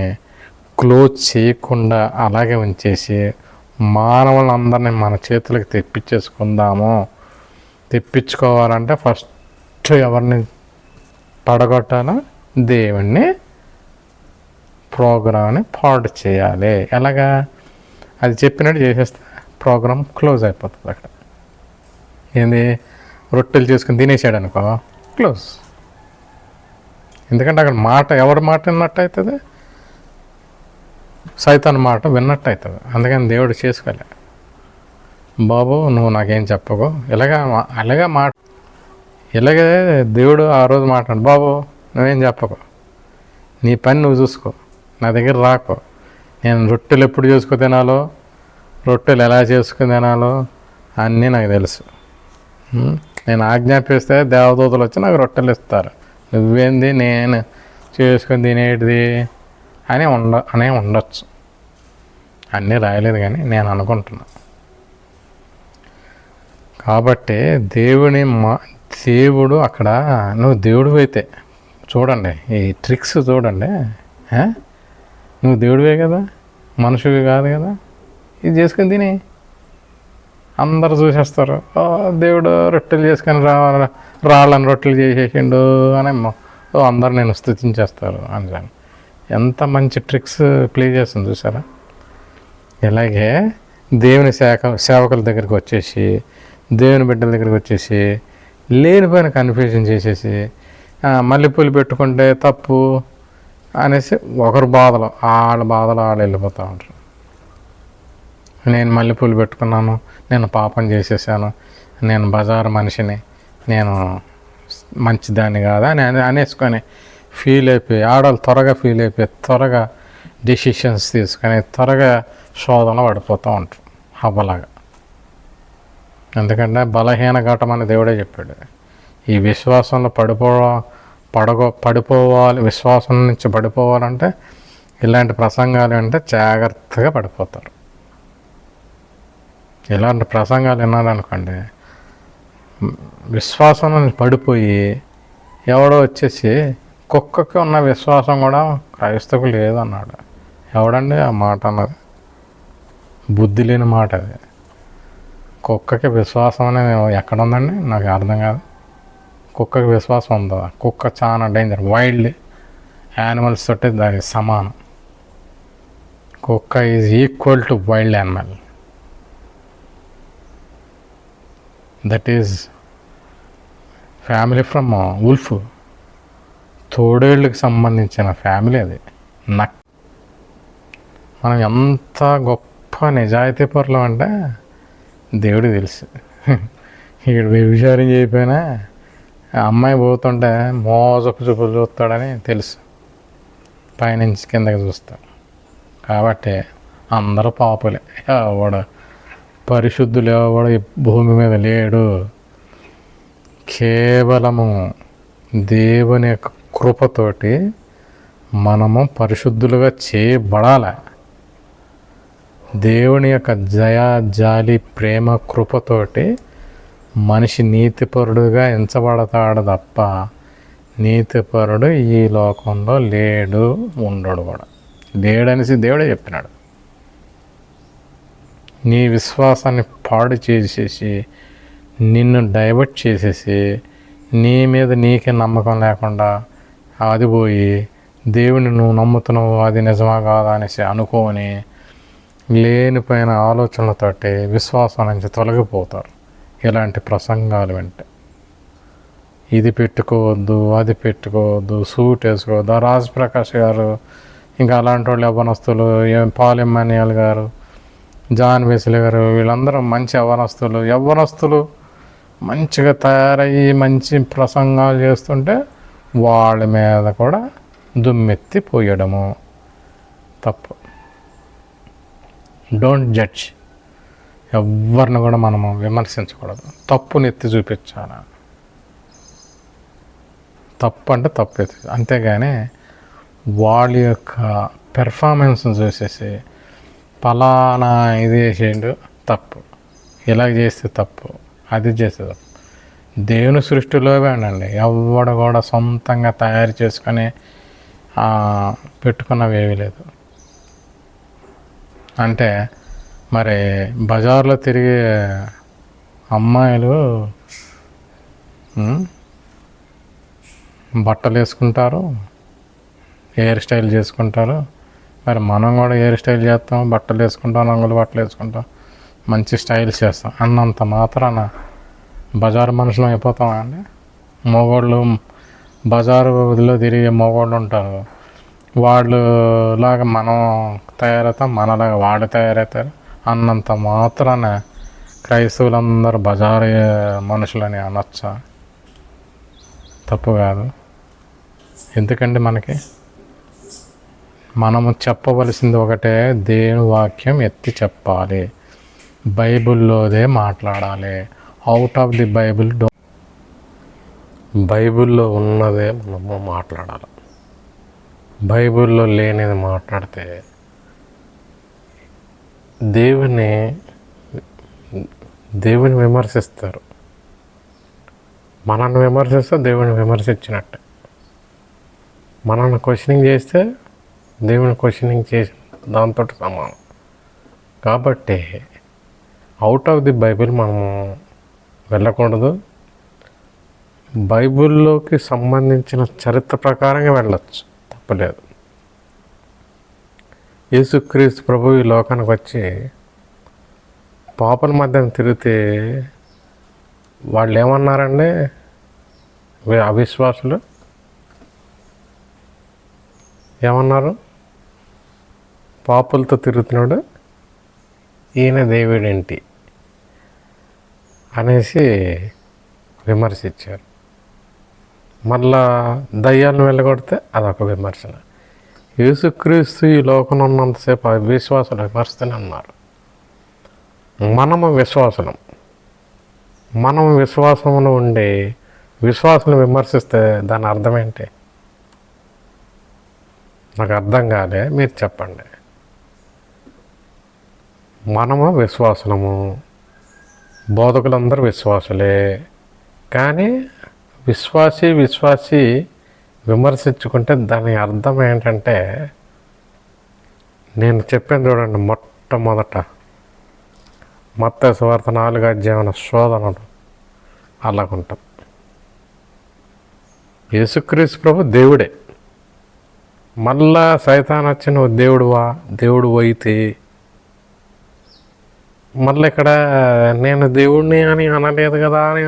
Speaker 1: క్లోజ్ చేయకుండా అలాగే ఉంచేసి మానవులందరినీ మన చేతులకు తెప్పించుకోవాలంటే ఫస్ట్ ఎవరిని పడగొట్టాలో? దేవుణ్ణి, ప్రోగ్రామ్ని పాడు చేయాలి. ఎలాగా? అది చెప్పినట్టు చేసేస్తే ప్రోగ్రామ్ క్లోజ్ అయిపోతుంది. అక్కడ ఏంది, రొట్టెలు చేసుకుని తినేసాడు అనుకో, క్లోజ్. ఎందుకంటే అక్కడ మాట, ఎవరి మాట విన్నట్టు అవుతుంది? సైతాన్ మాట విన్నట్టు అవుతుంది. అందుకని దేవుడు చేసుకోలే. బాబు నువ్వు నాకేం చెప్పకు, అలాగే ఇలాగే దేవుడు ఆ రోజు మాట్లాడు, బాబు నువ్వేం చెప్పకు, నీ పని నువ్వు చూసుకో, నా దగ్గర రాకో, నేను రొట్టెలు ఎప్పుడు చేసుకు తినాలో, రొట్టెలు ఎలా చేసుకుని తినాలో అన్నీ నాకు తెలుసు. నేను ఆజ్ఞాపిస్తే దేవదూతలు వచ్చి నాకు రొట్టెలు ఇస్తారు. నువ్వేంది నేను చేసుకొని తినేటిది అనే ఉండొచ్చు. అన్నీ రాయలేదు కానీ నేను అనుకుంటున్నా. కాబట్టి దేవుడు అక్కడ, నువ్వు దేవుడు అయితే చూడండి, ఈ ట్రిక్స్ చూడండి. నువ్వు దేవుడివే కదా, మనుషువి కాదు కదా. ఇది చేసుకుని తిని అందరు చూసేస్తారు, దేవుడు రొట్టెలు చేసుకొని రాళ్ళని రొట్టెలు చేసేసిండు అని అందరు నేను స్తుతించేస్తారు అని. ఎంత మంచి ట్రిక్స్ ప్లే చేస్తుంది చూసారా. ఇలాగే దేవుని సేవకుల దగ్గరికి వచ్చేసి, దేవుని బిడ్డల దగ్గరికి వచ్చేసి లేనిపోయిన కన్ఫ్యూజన్ చేసేసి మల్లెపూలు పెట్టుకుంటే తప్పు అనేసి ఒకరు బాధలు వాళ్ళు వెళ్ళిపోతూ ఉంటారు. నేను మల్లెపూలు పెట్టుకున్నాను, నేను పాపం చేసేసాను, నేను బజారు మనిషిని, నేను మంచిదాన్ని కాదా అని అనేసుకొని ఫీల్ అయిపోయి, ఆడవాళ్ళు త్వరగా ఫీల్ అయిపోయి త్వరగా డెసిషన్స్ తీసుకొని త్వరగా శోధనలో పడిపోతూ ఉంటారు హబ్బలాగా. ఎందుకంటే బలహీన ఘటం అని దేవుడే చెప్పాడు. ఈ విశ్వాసంలో పడిపోవాలి, విశ్వాసం నుంచి పడిపోవాలంటే ఇలాంటి ప్రసంగాలు అంటే జాగ్రత్తగా పడిపోతారు. ఇలాంటి ప్రసంగాలు విన్నారనుకోండి, విశ్వాసం నుంచి పడిపోయి ఎవడో వచ్చేసి కుక్కకి ఉన్న విశ్వాసం కూడా క్రైస్తవుకు లేదన్నాడు. ఎవడండి ఆ మాట అన్నది? బుద్ధి లేని మాట అది. కుక్కకి విశ్వాసం అనేది ఎక్కడ ఉందండి? నాకు అర్థం కాదు. కుక్కకి విశ్వాసం ఉందా? కుక్క చాలా డేంజర్, వైల్డ్ యానిమల్స్ తోటి దాని సమానం. కుక్క is equal to wild animal. That is family from wolf, తోడేళ్ళకి సంబంధించిన ఫ్యామిలీ అది. మనం ఎంత గొప్ప నిజాయితీ పరులం అంటే దేవుడికి తెలుసు. ఇక్కడ వ్యభిచారం చేయకపోయినా అమ్మాయి పోతుంటే మోజపు చూపులు చూస్తాడని తెలుసు, పైనుంచి కిందకి చూస్తాడు. కాబట్టి అందరూ పాపులే, ఎవడు పరిశుద్ధులు ఎవడు భూమి మీద లేడు. కేవలము దేవుని యొక్క కృపతోటి మనము పరిశుద్ధులుగా చేయబడాలి. దేవుని యొక్క జాలి ప్రేమ కృపతోటి మనిషి నీతిపరుడుగా ఎంచబడతాడు తప్ప నీతిపరుడు ఈ లోకంలో లేడు, ఉండడు కూడా. లేడనేసి దేవుడే చెప్పినాడు. నీ విశ్వాసాన్ని పాడు చేసేసి, నిన్ను డైవర్ట్ చేసేసి, నీ మీద నీకే నమ్మకం లేకుండా అది పోయి దేవుని నువ్వు నమ్ముతున్నావు అది నిజమా కాదా అనేసి అనుకోని లేనిపోయిన ఆలోచనలతోటి విశ్వాసం నుంచి తొలగిపోతారు. ఇలాంటి ప్రసంగాలు వింటే ఇది పెట్టుకోవద్దు, అది పెట్టుకోవద్దు, సూట్ వేసుకోవద్దు. రాజప్రకాష్ గారు, ఇంకా అలాంటి వాళ్ళు యవ్వనస్తులు, పాల్ ఎమ్మాన్యుయల్ గారు, జాన్ వెస్లీ గారు, వీళ్ళందరూ మంచి యవ్వనస్తులు మంచిగా తయారయ్యి మంచి ప్రసంగాలు చేస్తుంటే వాళ్ళ మీద కూడా దుమ్మెత్తి పోయడము తప్పు. Don't judge. ఎవరిని కూడా మనము విమర్శించకూడదు, తప్పుని ఎత్తి చూపించాలి. తప్పు అంటే తప్పు ఎత్తి, అంతేగాని వాళ్ళ యొక్క పెర్ఫార్మెన్స్ చూసేసి పలానా ఇది చేసేయండు తప్పు, ఇలా చేస్తే తప్పు, అది చేస్తే తప్పు. దేవుని సృష్టిలో అండి ఎవడు కూడా సొంతంగా తయారు చేసుకొని పెట్టుకున్నవి ఏమీ లేదు. అంటే మరి బజార్లో తిరిగే అమ్మాయిలు బట్టలు వేసుకుంటారు, హెయిర్ స్టైల్ చేసుకుంటారు. మరి మనం కూడా హెయిర్ స్టైల్ చేస్తాం, బట్టలు వేసుకుంటాం, రంగులు బట్టలు వేసుకుంటాం, మంచి స్టైల్స్ చేస్తాం. అన్నంత మాత్రాన బజారు మనుషులు అయిపోతామా అండి? మగవాళ్ళు బజారులో తిరిగే మగవాళ్ళు ఉంటారు, వాళ్ళు లాగా మనం తయారవుతాం, మనలాగా వాళ్ళు తయారవుతారు. అన్నంత మాత్రాన క్రైస్తవులందరూ బజారు మనుషులని అనొచ్చా? తప్పు కాదు. ఎందుకంటే మనము చెప్పవలసింది ఒకటే, దేవుని వాక్యం ఎత్తి చెప్పాలి, బైబిల్లోదే మాట్లాడాలి. అవుట్ ఆఫ్ ది బైబిల్లో ఉన్నదే మనము మాట్లాడాలి. బైబిల్లో లేనిది మాట్లాడితే దేవుని విమర్శిస్తారు. మనల్ని విమర్శిస్తే దేవుని విమర్శించినట్టే. మనల్ని క్వశ్చనింగ్ చేస్తే దేవుని క్వశ్చనింగ్ చేసి దాంతో సమానం. కాబట్టి అవుట్ ఆఫ్ ది బైబిల్ మనము వెళ్ళకూడదు. బైబిల్లోకి సంబంధించిన చరిత్ర ప్రకారంగా వెళ్ళచ్చు, తప్పలేదు. యేసుక్రీస్తు ప్రభు ఈ లోకానికి వచ్చి పాపల మధ్యన తిరిగితే వాళ్ళు ఏమన్నారండి? అవిశ్వాసులు ఏమన్నారు? పాపులతో తిరుగుతున్నాడు, ఈయన దేవుడేంటి అనేసి విమర్శించారు. మళ్ళా దయ్యాలను వెళ్ళగొడితే అదొక విమర్శన. యేసుక్రీస్తు ఈ లోకంలో ఉన్నంతసేపు అవిశ్వాసులు విమర్శిస్తూనే అన్నారు. మనము విశ్వాసంలో ఉండి విశ్వాసం విమర్శిస్తే దాని అర్థం ఏంటి? నాకు అర్థం కాలే, మీరు చెప్పండి. మనము విశ్వాసము, బోధకులందరూ విశ్వాసులే, కానీ విశ్వాసి విమర్శించుకుంటే దాని అర్థం ఏంటంటే, నేను చెప్పాను చూడండి, మొట్టమొదట మత్తయి సువార్త 4వ అధ్యాయం శోధనలు అలాగుంటాం. యేసుక్రీస్తు ప్రభు దేవుడే. మళ్ళా సైతాన్ వచ్చి నువ్వు దేవుడు అయితే మళ్ళీ ఇక్కడ నేను దేవుడిని అని అనలేదు కదా అని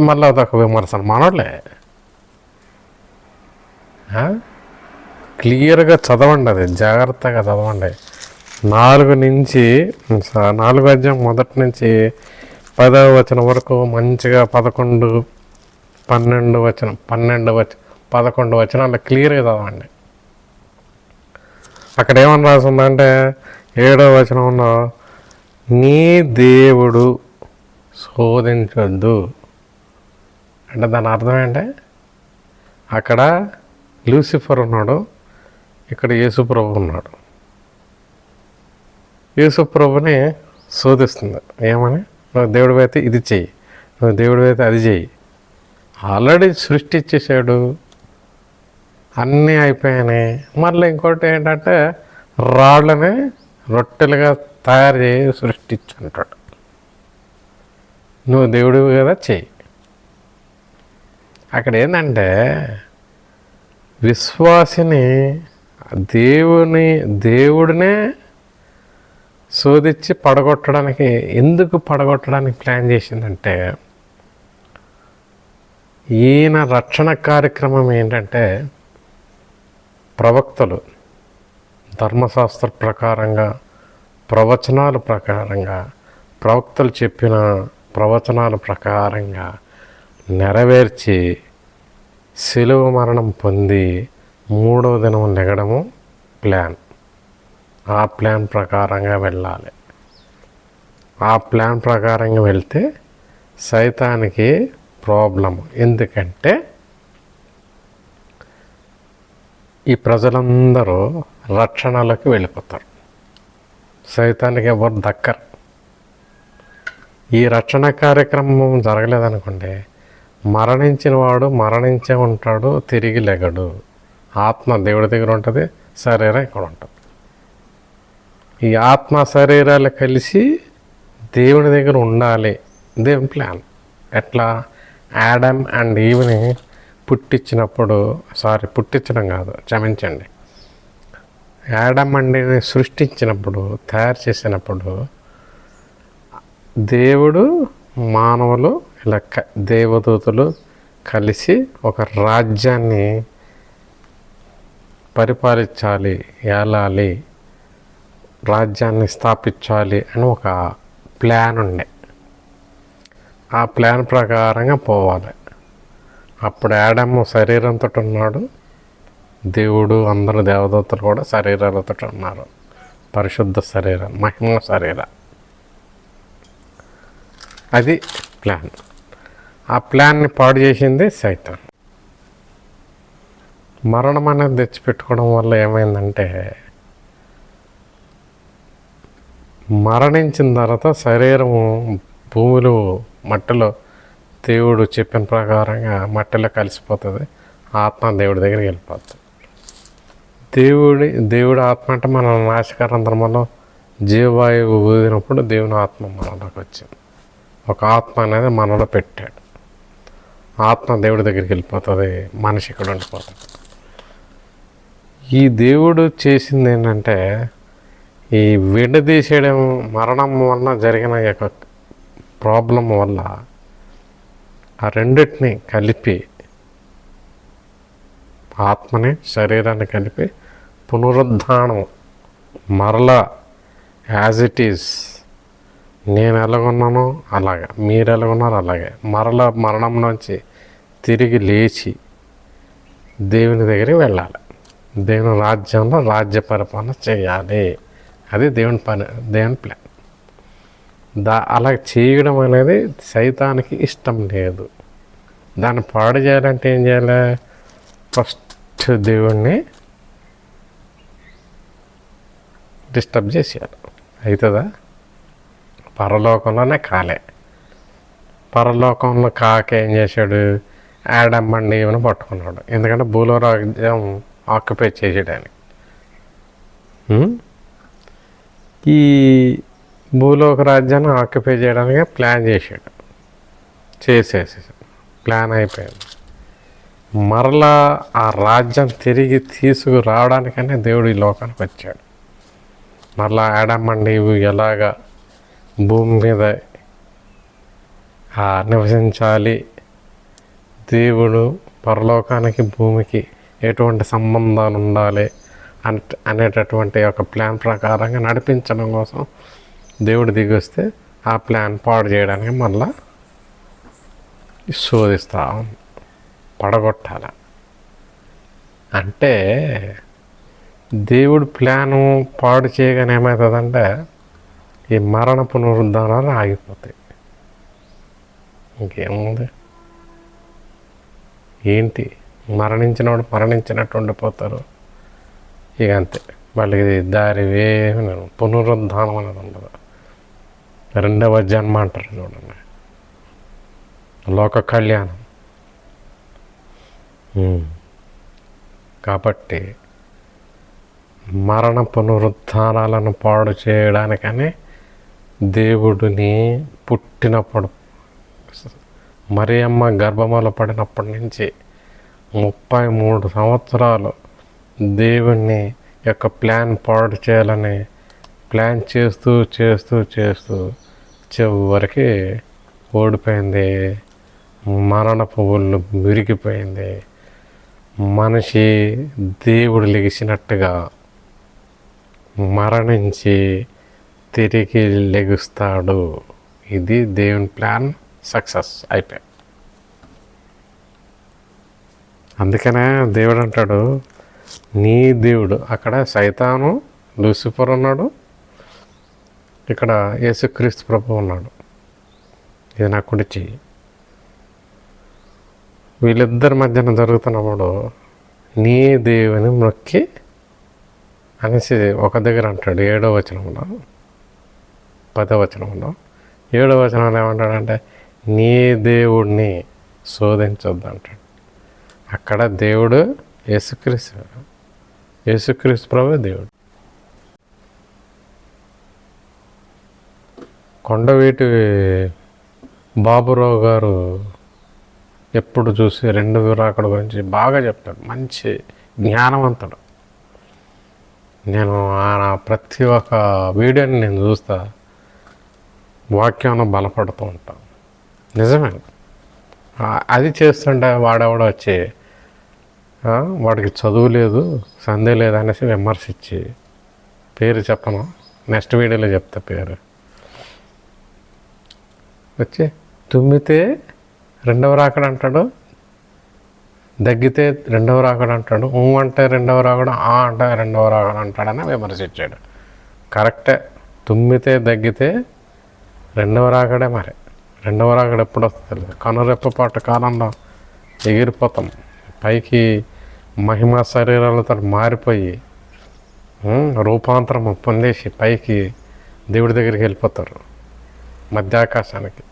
Speaker 1: మళ్ళీ అదొక విమర్శన మనోళ్ళే. క్లియర్గా చదవండి, అది జాగ్రత్తగా చదవండి. 4 నుంచి 4 అధ్యాయం మొదటి నుంచి 10వ వచనం వరకు మంచిగా 11, 12 వచనం 11 వచనాలు క్లియర్గా చదవండి. అక్కడ ఏమని రాసిందంటే 7వ వచనంలో నీ దేవుడు శోధించొద్దు అంటే దాని అర్థం ఏంటంటే అక్కడ లూసిఫర్ ఉన్నాడు, ఇక్కడ యేసుప్రభు ఉన్నాడు. యేసుప్రభుని శోధిస్తుంది ఏమని, నువ్వు దేవుడు అయితే ఇది చెయ్యి, నువ్వు దేవుడు అయితే అది చెయ్యి. ఆల్రెడీ సృష్టి ఇచ్చేసాడు, అన్నీ అయిపోయాయి. మళ్ళీ ఇంకోటి ఏంటంటే రాళ్ళని రొట్టెలుగా తయారు చేసి సృష్టించుంటాడు. నువ్వు దేవుడివి కదా చెయ్యి. అక్కడ ఏంటంటే విశ్వాసిని దేవుడినే శోధించి పడగొట్టడానికి, ఎందుకు పడగొట్టడానికి ప్లాన్ చేసిందంటే ఈయన రక్షణ కార్యక్రమం ఏంటంటే ప్రవక్తలు ధర్మశాస్త్ర ప్రకారంగా ప్రవచనాల ప్రకారంగా ప్రవక్తలు చెప్పిన ప్రవచనాల ప్రకారంగా నెరవేర్చి శిలువ మరణం పొంది 3వ దినం లెగడము ప్లాన్. ఆ ప్లాన్ ప్రకారంగా వెళ్ళాలి. ఆ ప్లాన్ ప్రకారంగా వెళ్తే సైతానికి ప్రాబ్లం. ఎందుకంటే ఈ ప్రజలందరూ రక్షణలోకి వెళ్ళిపోతారు, సైతానికి ఎవరు దక్కరు. ఈ రక్షణ కార్యక్రమం జరగలేదనుకోండి, మరణించిన వాడు మరణించే ఉంటాడు, తిరిగి లెగడు. ఆత్మ దేవుడి దగ్గర ఉంటుంది, శరీరం ఇక్కడ ఉంటుంది. ఈ ఆత్మ శరీరాలు కలిసి దేవుని దగ్గర ఉండాలి. దేవుని ప్లాన్. ఎట్లా? యాడమ్ అండ్ ఈవ్ని పుట్టించడం కాదు, క్షమించండి, యాడమ్ అండ్ ఈవ్ని సృష్టించినప్పుడు, తయారు చేసినప్పుడు దేవుడు మానవులు ఇలా దేవదూతలు కలిసి ఒక రాజ్యాన్ని పరిపాలించాలి, ఏలాలి, రాజ్యాన్ని స్థాపించాలి అని ఒక ప్లాన్ ఉండే. ఆ ప్లాన్ ప్రకారంగా పోవాలి. అప్పుడు యాడమ్ శరీరంతో ఉన్నాడు, దేవుడు అందరు దేవదూతలు కూడా శరీరాలతో ఉన్నారు. పరిశుద్ధ శరీరం, మహిమ శరీరం. అది ప్లాన్. ఆ ప్లాన్ని పాడు చేసింది సైతాన్. మరణం అనేది తెచ్చిపెట్టుకోవడం వల్ల ఏమైందంటే మరణించిన తర్వాత శరీరము భూమిలో మట్టిలో దేవుడు చెప్పిన ప్రకారంగా మట్టిలో కలిసిపోతుంది. ఆత్మ దేవుడి దగ్గరికి వెళ్ళిపోతుంది. దేవుడు ఆత్మ అంటే మన నాశకరంధ్రమలో జీవవాయువు ఊదినప్పుడు దేవుని ఆత్మ మనలోకి వచ్చింది. ఒక ఆత్మ అనేది మనలో పెట్టాడు. ఆత్మ దేవుడి దగ్గరికి వెళ్ళిపోతుంది, మనిషి ఇక్కడ ఉండిపోతుంది. ఈ దేవుడు చేసింది ఏంటంటే ఈ విడదీసేయడం, మరణం వల్ల జరిగిన యొక్క ప్రాబ్లం వల్ల ఆ రెండింటిని కలిపి, ఆత్మని శరీరాన్ని కలిపి పునరుద్ధానం, మరలా యాజ్ ఇట్ ఈజ్, నేను ఎలాగున్నానో అలాగే, మీరు ఎలాగున్నారో అలాగే, మరలా మరణం నుంచి తిరిగి లేచి దేవుని దగ్గరికి వెళ్ళాలి. దేవుని రాజ్యంలో రాజ్య పరిపాలన చేయాలి. అది దేవుని పని, దేవుని ప్లాన్. అలా చేయడం అనేది సైతానికి ఇష్టం లేదు. దాన్ని పాడు చేయాలంటే ఏం చేయాలి? ఫస్ట్ దేవుణ్ణి డిస్టర్బ్ చేసేయాలి. అవుతుందా? పరలోకంలోనే కాలే. పరలోకంలో కాక ఏం చేశాడు? యాడమ్ అండ్ ఈవ్ని పట్టుకున్నాడు. ఎందుకంటే భూలోకం ఆక్యుపై చేసేయడానికి. ఈ భూలోక రాజ్యాన్ని ఆక్యుపై చేయడానికి ప్లాన్ చేసాడు. చేసేసాడు. ప్లాన్ అయిపోయింది. మరలా ఆ రాజ్యం తిరిగి తీసుకురావడానికనే దేవుడు ఈ లోకానికి వచ్చాడు. మరలా యాడమ్ అండ్ ఈవ్ ఎలాగా భూమి మీద నివసించాలి దేవుడు పరలోకానికి భూమికి ఎటువంటి సంబంధాలు ఉండాలి అనేటటువంటి ఒక ప్లాన్ ప్రకారంగా నడిపించడం కోసం దేవుడు దిగి వస్తే ఆ ప్లాన్ పాడు చేయడానికి మళ్ళా శోధిస్తా పడగొట్టాల. అంటే దేవుడు ప్లాను పాడు చేయగానే ఏమవుతుందంటే ఈ మరణ పునరుద్ధానాలు ఆగిపోతాయి. ఇంకేముంది, ఏంటి, మరణించినవాడు మరణించినట్టు ఉండిపోతారు. ఇక అంతే, వాళ్ళకి దారి పునరుద్ధానం అనేది ఉండదు. రెండవ జన్మ అంటారు చూడండి, లోక కళ్యాణం. కాబట్టి మరణ పునరుద్ధానాలను పాడు చేయడానికని దేవుడిని పుట్టినప్పుడు మరియమ్మ గర్భములో పడినప్పటి నుంచి 33 సంవత్సరాలు దేవుణ్ణి యొక్క ప్లాన్ పాడు చేయాలని ప్లాన్ చేస్తూ చేస్తూ చేస్తూ చివరికి ఓడిపోయింది. మరణ పువ్వులు విరిగిపోయింది. మనిషి దేవుడు లెగిసినట్టుగా మరణించి తిరిగి లెగుస్తాడు. ఇది దేవుని ప్లాన్ సక్సెస్ అయిపోయాయి. అందుకనే దేవుడు అంటాడు, నీ దేవుడు. అక్కడ సైతాను లూసిఫర్ ఉన్నాడు, ఇక్కడ యేసుక్రీస్తు ప్రభు ఉన్నాడు. ఇది నా కుడి చెయ్యి. వీళ్ళిద్దరి మధ్యన జరుగుతున్నప్పుడు నీ దేవుని మొక్కి అనేసి ఒక దగ్గర అంటాడు. 7వ వచనంలో 10వ వచనంలో 7వ వచనంలో ఏమంటాడంటే నీ దేవుడిని శోధించొద్దు అంటాడు. అక్కడ దేవుడు యేసుక్రీస్తు ప్రభు దేవుడు. కొండవీటి బాబురావు గారు ఎప్పుడు చూసి 2 విరాకుడు గురించి బాగా చెప్తాడు. మంచి జ్ఞానవంతుడు. నేను ఆయన ప్రతి ఒక్క వీడియోని నేను చూస్తా, వాక్యాన్ని బలపడుతూ ఉంటాను. నిజమే, అది చేస్తుంటే వాడెవడో వచ్చి వాడికి చదువు లేదు, సందే లేదు అనేసి విమర్శించి, పేరు చెప్పను, నెక్స్ట్ వీడియోలో చెప్తా పేరు, వచ్చి తుమ్మితే 2వ రాకడ అంటాడు, దగ్గితే 2వ రాకడ అంటాడు, అంటే 2వ రాకడ, అంటే 2వ రాకడ అంటాడని విమర్శించాడు. కరెక్టే, తుమ్మితే దగ్గితే 2వ రాకడే. మరి 2వ రాకడ ఎప్పుడు వస్తుంది? కనురెప్పపాటు కాలంలో ఎగిరిపోతాం పైకి, మహిమ శరీరాలతో మారిపోయి రూపాంతరం పొందేసి పైకి దేవుడి దగ్గరికి వెళ్ళిపోతారు, మధ్యాకాశానికి.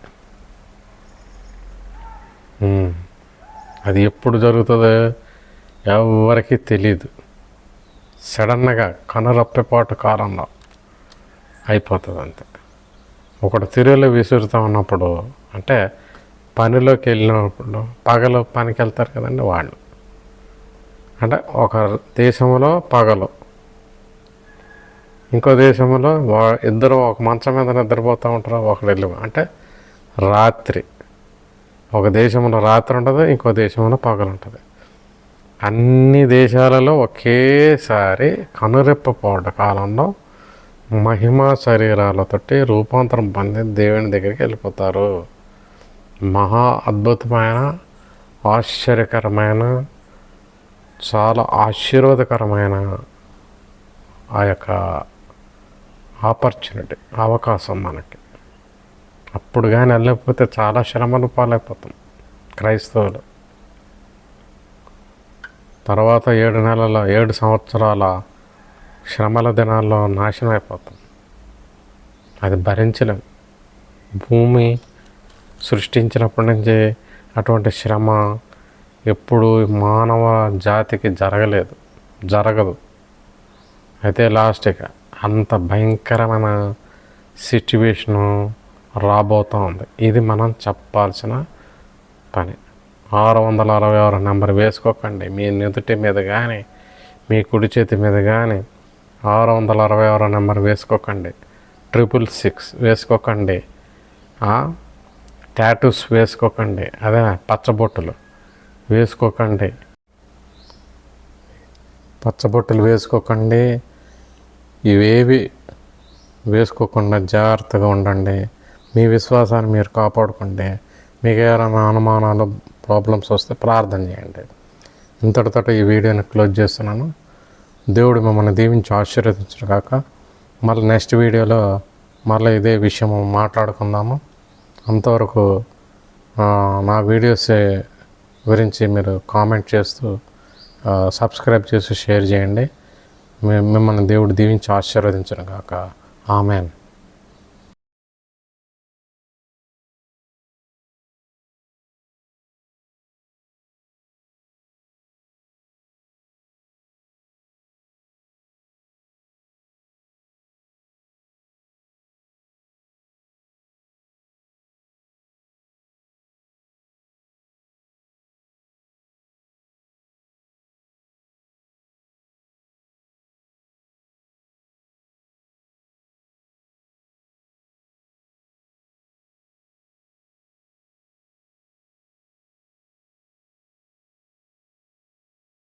Speaker 1: అది ఎప్పుడు జరుగుతుందో ఎవరికి తెలీదు. సడన్గా కనురెప్పపాటు కాలంలో అయిపోతుంది అంతే. ఒకడు తిరుగులో విసురుతూ ఉన్నప్పుడు, అంటే పనిలోకి వెళ్ళినప్పుడు, పగలు పనికి వెళ్తారు కదండి వాళ్ళు, అంటే ఒక దేశంలో పగలు, ఇంకో దేశంలో ఇద్దరు ఒక మంచం మీద నిద్రపోతూ ఉంటారు. ఒకడు వెళ్ళి అంటే రాత్రి, ఒక దేశంలో రాత్రి ఉంటుంది, ఇంకో దేశంలో పగలు ఉంటుంది. అన్ని దేశాలలో ఒకేసారి కనురెప్పపాటు కాలంలో మహిమా శరీరాలతోటి రూపాంతరం పొంది దేవుని దగ్గరికి వెళ్ళిపోతారు. మహా అద్భుతమైన, ఆశ్చర్యకరమైన, చాలా ఆశీర్వాదకరమైన ఆ యొక్క ఆపర్చునిటీ, అవకాశం మనకి. అప్పుడు కానీ వెళ్ళకపోతే చాలా శ్రమలు పాలైపోతాం క్రైస్తవులు. తర్వాత 7 సంవత్సరాల శ్రమల దినాల్లో నాశనం అయిపోతాం. అది భరించలేం. భూమి సృష్టించినప్పటి నుంచి అటువంటి శ్రమ ఎప్పుడు మానవ జాతికి జరగదు. అయితే లాస్ట్గా అంత భయంకరమైన సిచ్యువేషను రాబోతూ ఉంది. ఇది మనం చెప్పాల్సిన పని. 666 నెంబర్ వేసుకోకండి. మీ నుదుటి మీద కానీ, మీ కుడి చేతి మీద కానీ 666 నెంబర్ వేసుకోకండి. 666 వేసుకోకండి. టాటూస్ వేసుకోకండి. అదే పచ్చబొట్టులు వేసుకోకండి, పచ్చబొట్టులు వేసుకోకండి, ఇవేవి వేసుకోకుండా జాగ్రత్తగా ఉండండి. మీ విశ్వాసాన్ని మీరు కాపాడుకోండి. మీకు ఏమైనా అనుమానాలు ప్రాబ్లమ్స్ వస్తే ప్రార్థన చేయండి. ఇంతటితో ఈ వీడియోని క్లోజ్ చేస్తున్నాను. దేవుడు మిమ్మల్ని దీవించి ఆశీర్వదించడు కాక. మళ్ళీ నెక్స్ట్ వీడియోలో మళ్ళీ ఇదే విషయం మాట్లాడుకుందాము. అంతవరకు నా వీడియోస్ గురించి మీరు కామెంట్ చేస్తూ సబ్స్క్రైబ్ చేసి షేర్ చేయండి. మిమ్మల్ని దేవుడు దీవించి ఆశీర్వదించను కాక. ఆమెన్.